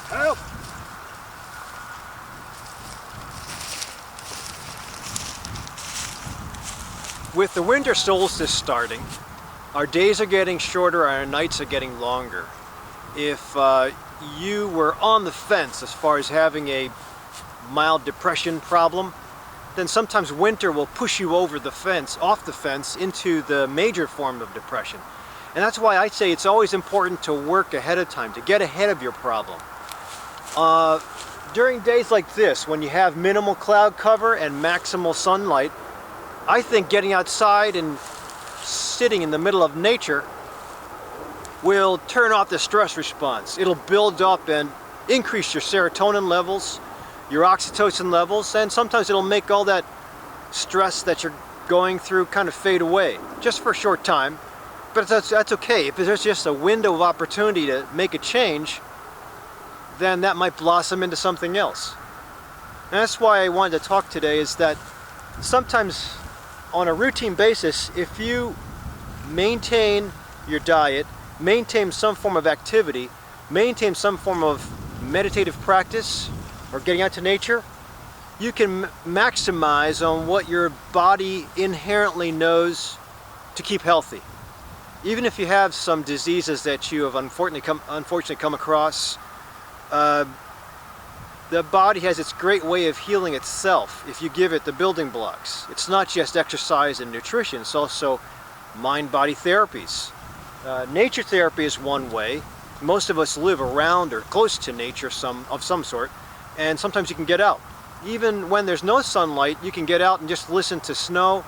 Help! With the winter solstice starting, our days are getting shorter, our nights are getting longer. If you were on the fence as far as having a mild depression problem, then sometimes winter will push you over the fence, off the fence, into the major form of depression. And that's why I say it's always important to work ahead of time, to get ahead of your problem. During days like this, when you have minimal cloud cover and maximal sunlight, I think getting outside and sitting in the middle of nature will turn off the stress response. It'll build up and increase your serotonin levels, your oxytocin levels, and sometimes it'll make all that stress that you're going through kind of fade away, just for a short time. But that's okay. If there's just a window of opportunity to make a change, then that might blossom into something else. And that's why I wanted to talk today, is that sometimes on a routine basis, if you maintain your diet, maintain some form of activity, maintain some form of meditative practice or getting out to nature, you can maximize on what your body inherently knows to keep healthy. Even if you have some diseases that you have unfortunately come across, the body has its great way of healing itself if you give it the building blocks. It's not just exercise and nutrition, it's also mind-body therapies. Nature therapy is one way. Most of us live around or close to nature of some sort, and sometimes you can get out. Even when there's no sunlight, you can get out and just listen to snow,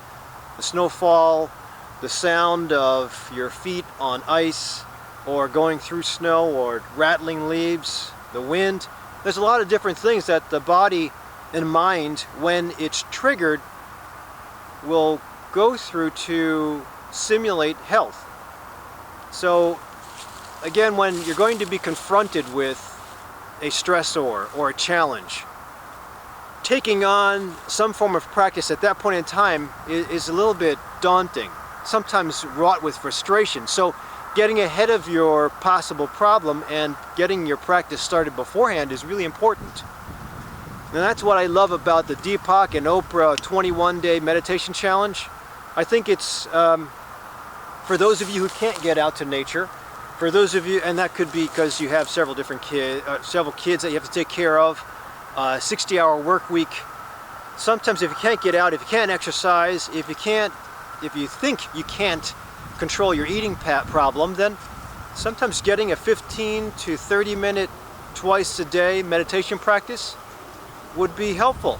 the snowfall, the sound of your feet on ice, or going through snow, or rattling leaves, the wind. There's a lot of different things that the body and mind, when it's triggered, will go through to simulate health. So again, when you're going to be confronted with a stressor or a challenge, taking on some form of practice at that point in time is a little bit daunting, sometimes wrought with frustration. So getting ahead of your possible problem and getting your practice started beforehand is really important. And that's what I love about the Deepak and Oprah 21-day meditation challenge. I think it's for those of you who can't get out to nature, for those of you, and that could be because you have several kids that you have to take care of, 60-hour work week. Sometimes if you can't get out, if you can't exercise, if you think you can't control your eating problem, then sometimes getting a 15 to 30 minute twice a day meditation practice would be helpful.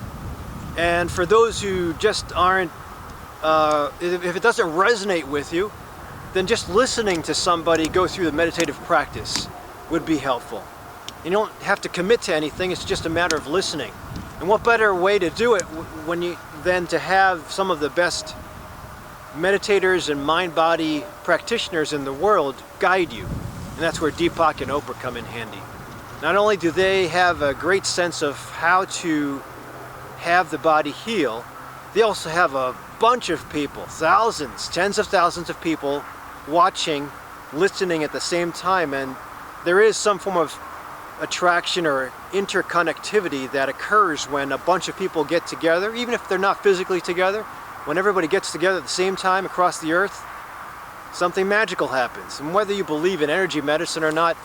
And for those who just aren't, if it doesn't resonate with you, then just listening to somebody go through the meditative practice would be helpful. You don't have to commit to anything, it's just a matter of listening. And what better way to do it than to have some of the best meditators and mind-body practitioners in the world guide you. And that's where Deepak and Oprah come in handy. Not only do they have a great sense of how to have the body heal, they also have a bunch of people, thousands, tens of thousands of people watching, listening at the same time, and there is some form of attraction or interconnectivity that occurs when a bunch of people get together, even if they're not physically together. When everybody gets together at the same time across the earth, something magical happens. And whether you believe in energy medicine or not,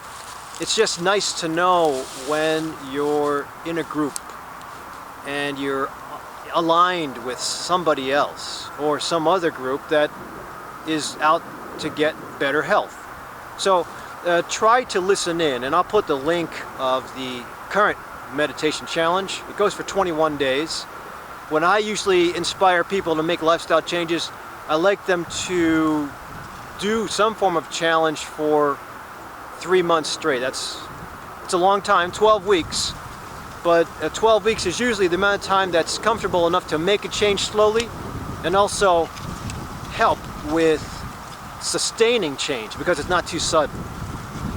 it's just nice to know when you're in a group and you're aligned with somebody else or some other group that is out to get better health. So try to listen in, and I'll put the link of the current meditation challenge. It goes for 21 days. When I usually inspire people to make lifestyle changes, I like them to do some form of challenge for 3 months straight. It's a long time, 12 weeks, but 12 weeks is usually the amount of time that's comfortable enough to make a change slowly and also help with sustaining change because it's not too sudden.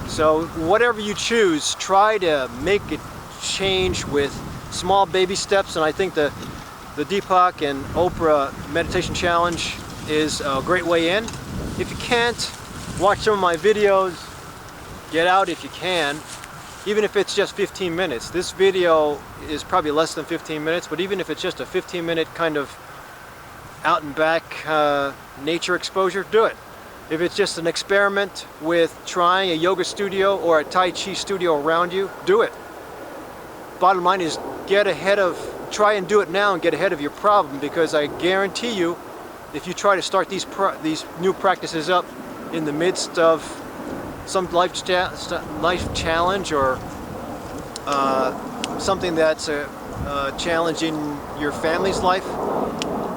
So whatever you choose, try to make it change with small baby steps, and I think the Deepak and Oprah Meditation Challenge is a great way in. If you can't, Watch some of my videos. Get out if you can. Even if it's just 15 minutes. This video is probably less than 15 minutes, but even if it's just a 15-minute kind of out and back nature exposure, do it. If it's just an experiment with trying a yoga studio or a Tai Chi studio around you, do it. Bottom line is try and do it now and get ahead of your problem, because I guarantee you, if you try to start these new practices up in the midst of some life challenge or something that's a challenge in your family's life,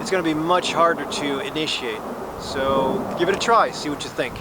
it's going to be much harder to initiate. So give it a try, see what you think.